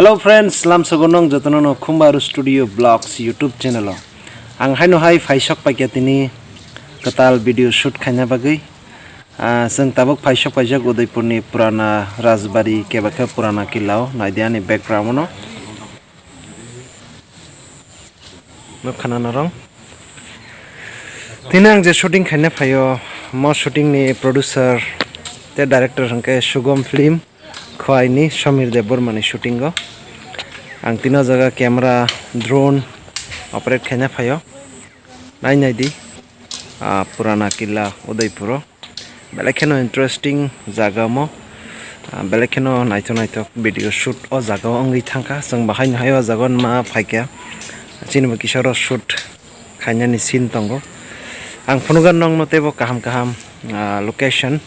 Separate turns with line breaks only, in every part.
Hello friends, lam sagonong jotono Khumbaru Studio Vlogs YouTube channel. Ang haino hai faisok pakyatini katal video shoot khanya bagai. Seng tabuk faisok pajak Udaipurni purana Rajbari kebakha purana kilau naidiani background no. Map khana narong. Tinang je shooting khanya phayo mo shooting ni producer te director hangke Shugam Film khwai ni Samir Dev Burmani shooting go. Ang tino jaga camera drone operate khanya phayo nai di purana killa Udaipuro belekeno interesting jaga mo belekeno naito video shoot o jaga ongi thangka jeng bahai hayo jagon ma phaikya chinbo kisoro shoot khanya ni scene tongo ang phunugan nong no tebo kaham location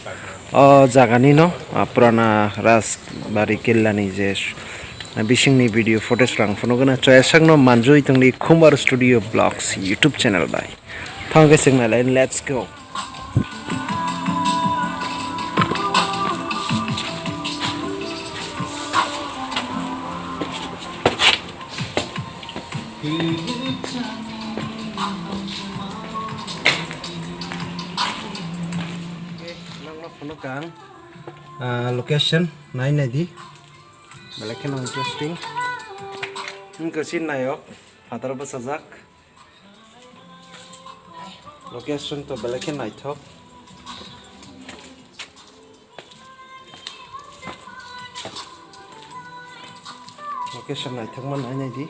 o jaga ni no purana Rajbari killa ni je bisingni video footage rang phunugana choyasangno manjui tongni Khumbaru Studio Vlogs YouTube channel bai thangke signal and let's go. Phunukang location nai di belekeno interesting kesin nayo fatar basajak location to beleken naithok location naithok man nai di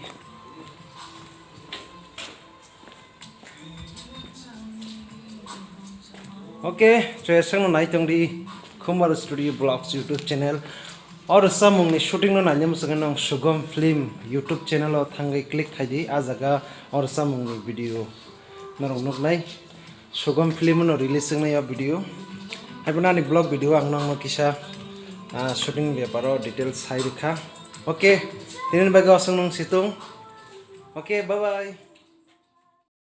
okay choyasang naithong di Khumbaru Studio Vlogs YouTube channel और समूंगनी shooting no नान्यम संगनों शुगम film YouTube channel और थंगे क्लिक खाई आ जगह और समूंगनी वीडियो नरंगनुक लाई शुगम फिल्म नो रिलीज संगने या वीडियो हैबना नि ब्लॉग वीडियो आंगनों किसा शूटिंग बेपारो डिटेल्स हाई दिखा ओके तीन बागे असंगनों सितुंग ओके बाय बाय।